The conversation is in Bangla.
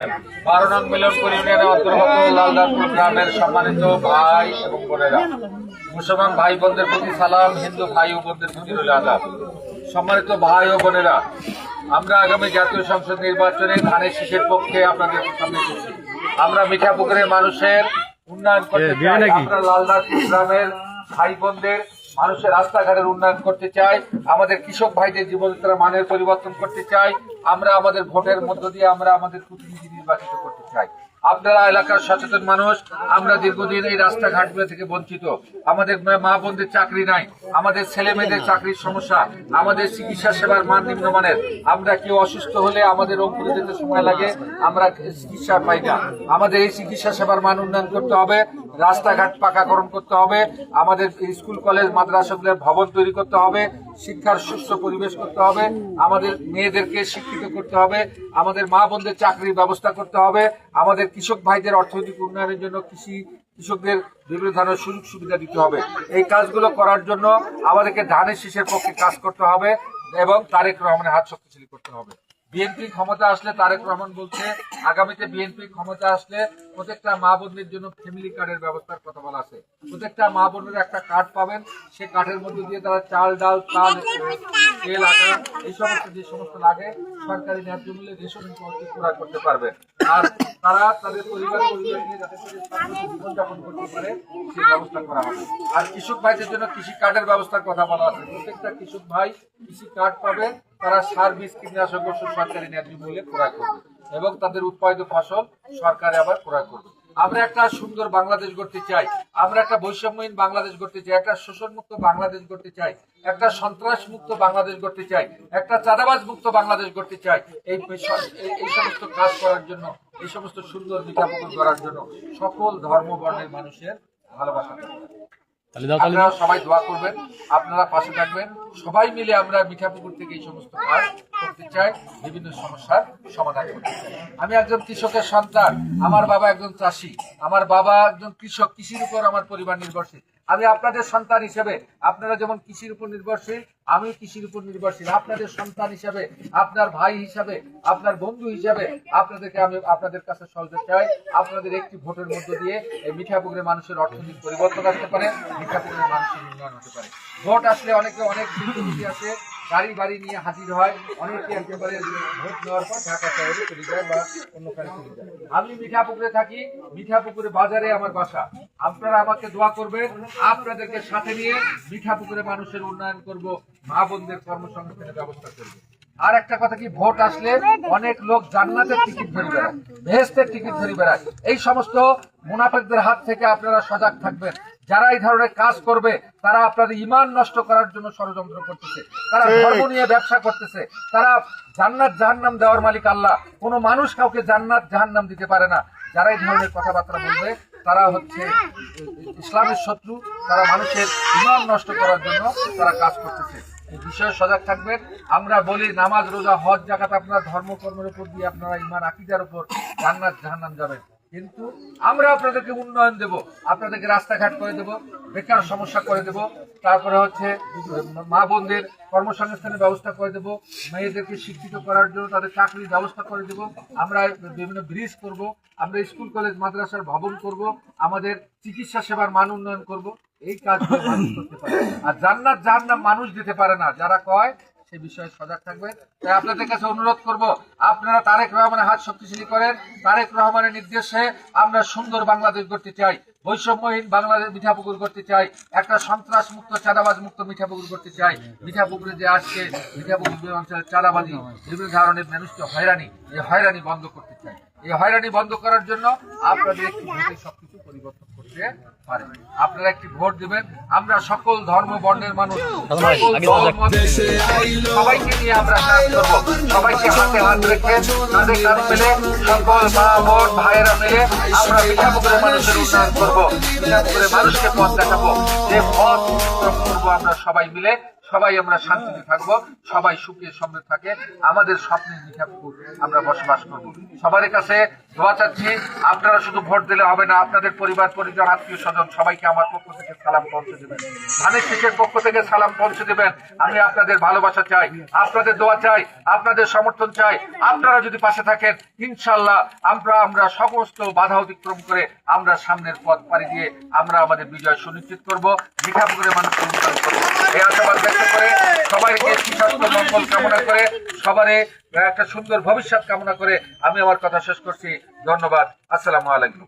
12 নং মিলনপুর ইউনিয়নের অন্তর্গত লালদারপুর গ্রামের সম্মানিত ভাই এবং বোনেরা, মুসলমান ভাই বোনদের প্রতি সালাম, হিন্দু ভাই ও বোনদের প্রতি রইল আদাব। সম্মানিত ভাই ও বোনেরা, আমরা আগামী জাতীয় সংসদ নির্বাচনে ধানের শীষের পক্ষে আপনাদের সামনে এসেছি। আমরা মিঠাপুকুরের মানুষের উন্নয়ন করতে চাই। আমরা লালদারপুর গ্রামের ভাই বোনদের মানুষের রাস্তাঘাটের উন্নয়ন করতে চাই। আমাদের কৃষক ভাইদের জীবনযাত্রার মানের পরিবর্তন করতে চাই। আমরা আমাদের ভোটের মধ্য দিয়ে আমরা আমাদের প্রতিনিধি নির্বাচিত করতে চাই। আপনারা এলাকার সচেতন মানুষ। আমরা দীর্ঘদিন এই রাস্তাঘাটগুলো থেকে বঞ্চিত। আমাদের মা বোনদের চাকরি নাই, আমাদের ছেলে মেয়েদের চাকরির সমস্যা, আমাদের চিকিৎসা সেবার মান নিম্নমানের। আমরা কেউ অসুস্থ হলে আমাদের রংপুরে যেতে সময় লাগে, আমরা চিকিৎসা পাই না। আমাদের এই চিকিৎসা সেবার মান উন্নয়ন করতে হবে, রাস্তাঘাট পাকাকরণ করতে হবে, আমাদের স্কুল কলেজ মাদ্রাসাগুলোর ভবন তৈরি করতে হবে, শিক্ষার সুস্থ পরিবেশ করতে হবে, আমাদের মেয়েদেরকে শিক্ষিত করতে হবে, আমাদের মা বোনদের চাকরির ব্যবস্থা করতে হবে, আমাদের কৃষক ভাইদের অর্থনৈতিক উন্নয়নের জন্য কৃষকদের বিভিন্ন ধরনের সুযোগ সুবিধা দিতে হবে। এই কাজগুলো করার জন্য আমাদেরকে ধানের শীষের পক্ষে কাজ করতে হবে এবং তারেক রহমানের হাত শক্তিশালী করতে হবে। বিএনপি ক্ষমতা আসলে, তারেক রহমান বলছে আগামীতে বিএনপি ক্ষমতা আসলে প্রত্যেকটা মা বোনদের জন্য ফ্যামিলি কার্ডের ব্যবস্থার কথা বলা আছে। প্রত্যেকটা মা বোনের একটা কার্ড পাবেন, সেই কার্ডের মধ্যে দিয়ে তারা চাল, ডাল, তেল, আটা এই সমস্ত যে সমস্ত লাগে সরকারি ন্যায্য মূল্যে রেশন ক্রয় করতে পারবে। আর তারা তাদের পরিবার নিয়ে যাতে জীবনযাপন করতে পারে সেই ব্যবস্থা করা হবে। আর কৃষক ভাইদের জন্য কৃষি কার্ডের ব্যবস্থার কথা বলা আছে। প্রত্যেকটা কৃষক ভাই কৃষি কার্ড পাবে, তারা সার, বীজ, কীটনাশক ওষুধ সরকারি ন্যায্য মূল্যে ক্রয় করবে এবং তাদের উৎপাদিত ফসল সরকারে আবার ক্রয় করবে। আমরা একটা সুন্দর বাংলাদেশ গড়তে চাই, আমরা একটা বৈষম্যহীন বাংলাদেশ গড়তে চাই, একটা শোষণমুক্ত বাংলাদেশ গড়তে চাই, একটা সন্ত্রাস মুক্ত বাংলাদেশ গড়তে চাই, একটা চাঁদাবাজ মুক্ত বাংলাদেশ গড়তে চাই। এই সমস্ত কাজ করার জন্য, এই সমস্ত সুন্দর মিঠাপুকুর করার জন্য সকল ধর্ম বর্ণের মানুষের ভালোবাসা দরকার। আপনারা সবাই দোয়া করবেন, আপনারা পাশে থাকবেন। সবাই মিলে আমরা মিঠাপুকুর থেকে এই সমস্ত কাজ করতে চাই, বিভিন্ন সমস্যার সমাধান করতে চাই। আমি একজন কৃষকের সন্তান, আমার বাবা একজন চাষি, আমার বাবা একজন কৃষক, কৃষির উপর আমার পরিবার নির্ভরশীল। আমি আপনাদের সন্তান হিসেবে, আপনারা যেমন কৃষির উপর নির্ভরশীল, আমি কৃষির উপর নির্ভরশীল। আপনাদের সন্তান হিসাবে, আপনার ভাই হিসাবে, আপনার বন্ধু হিসাবে আপনাদেরকে আমি আপনাদের কাছে সহযোগিতা চাই। আপনাদের একটি ভোটের মধ্য দিয়ে এই মিঠাপুকুরের মানুষের অর্থনৈতিক পরিবর্তন আসতে পারে, মিঠাপুকুরের মানুষের উন্নয়ন হতে পারে। ভোট আসলে অনেকে অনেক বিদ্যুৎ আছে, গাড়ি বাড়ি নিয়ে হাজির হয়, অনেকে একেবারে ভোট নেওয়ার পর ঢাকা শহরে চলে যায় বা অন্যখানে চলে যায়। আমি মিঠাপুকুরে থাকি, মিঠাপুকুরে বাজারে আমার বাসা। আপনারা আমাকে দোয়া করবেন, আপনাদেরকে সাথে নিয়ে মিঠাপুকুরে মানুষের উন্নয়ন করব, মা বোনদের কর্মসংস্থানের ব্যবস্থা করব। আর একটা কথা কি, ভোট আসলে অনেক লোক জান্নাতের টিকিট ধরে বেড়ায়, বেহেশতের টিকিট ধরে বেড়ায়। এই সমস্ত মুনাফিকদের হাত থেকে আপনারা সজাগ থাকবেন। যারা এই ধরনের কাজ করবে তারা আপনাদের ঈমান নষ্ট করার জন্য ষড়যন্ত্র করতেছে, তারা ধর্ম নিয়ে ব্যবসা করতেছে, তারা জান্নাত জাহান্নাম দেওয়ার মালিক আল্লাহ। কোনো মানুষ কাউকে জান্নাত জাহান্নাম দিতে পারে না। যারা এই ধরনের কথাবার্তা বলবে তারা হচ্ছে ইসলামের শত্রু, তারা মানুষের ঈমান নষ্ট করার জন্য তারা কাজ করতেছে। এই বিষয়ে সজাগ থাকবেন। আমরা বলি নামাজ, রোজা, হজ, যাকাত আপনারা ধর্মকর্মের উপর দিয়ে আপনারা ঈমান আকীদার উপর জান্নাত জাহান্নাম যাবেন, কিন্তু আমরা আপনাদেরকে উন্নয়ন দেব, আপনাদেরকে রাস্তাঘাট করে দেব, বেকার সমস্যা করে দেব, তারপরে হচ্ছে মা বোনদের কর্মসংস্থানের ব্যবস্থা করে দেব, মেয়েদেরকে শিক্ষিত করার জন্য তাদের চাকরির ব্যবস্থা করে দেব, আমরা বিভিন্ন ব্রিজ করব, আমরা স্কুল কলেজ মাদ্রাসার ভবন করব, আমাদের চিকিৎসা সেবার মান উন্নয়ন করব। এই কাজগুলো মানুষ করতে পারে, আর জান্নাত জাহান্নাম মানুষ দিতে পারে না। যারা কয় সে বিষয়ে সজাগ থাকবেন। তাই আপনাদের কাছে অনুরোধ করব, আপনারা তারেক রহমানের হাত শক্তিশালী করেন। তারেক রহমানের নির্দেশে আমরা সুন্দর বাংলাদেশ গড়তে চাই, বৈষম্যহীন বাংলাদেশ মিঠাপুকুর করতে চাই, একটা সন্ত্রাস মুক্ত, চাঁদাবাজ মুক্ত মিঠাপুকুর করতে চাই। মিঠাপুকুরে যে আজকে মিঠাপুকুর অঞ্চলের চাঁদাবাজি, বিভিন্ন ধরনের মানুষকে হয়রানি, এই হয়রানি বন্ধ করতে চাই। এই হয়রানি বন্ধ করার জন্য আপনাদের একটি ভোটে সবকিছু পরিবর্তন করতে পারে। আপনারা একটি ভোট দিবেন। আমরা সকল ধর্ম বর্ণের মানুষ, সবাইকে নিয়ে আমরা কাজ করবো। সবাইকে হাতে হাত রেখে, তাদের কাজ মিলে, সকল মা বোন ভাইয়েরা মিলে আমরা মিঠাপুকুরের মানুষের উন্নয়ন করবো, মিঠাপুকুরের মানুষকে পথ দেখাবো। যে পথ করবো আমরা সবাই মিলে, সবাই আমরা শান্তিতে থাকবো, সবাই সুখে সমৃদ্ধ থাকে, আমাদের স্বপ্নের মিঠাপুর আমরা বসবাস করব। সবার কাছে দোয়া চাচ্ছি, আপনারা শুধু ভোট দিলে হবে না, আপনাদের পরিবার পরিজন আত্মীয় স্বজন সবাইকে আমার পক্ষ থেকে সালাম পৌঁছে দেবেন, ধানের শীষের পক্ষ থেকে সালাম পৌঁছে দেবেন। আমি আপনাদের ভালোবাসা চাই, আপনাদের দোয়া চাই, আপনাদের সমর্থন চাই। আপনারা যদি পাশে থাকেন, ইনশাল্লাহ আমরা সমস্ত বাধা অতিক্রম করে আমরা সামনের পথ পাড়ি দিয়ে আমরা আমাদের বিজয় সুনিশ্চিত করব, মিঠাপুকুরের মানুষকে উন্নয়ন করবো। এই আশাবাদ ব্যক্ত করে সবাইকে সুস্বাস্থ্য মঙ্গল কামনা করে সবারে একটা সুন্দর ভবিষ্যৎ কামনা করে আমি আমার কথা শেষ করছি। ধন্যবাদ। আসসালামু আলাইকুম।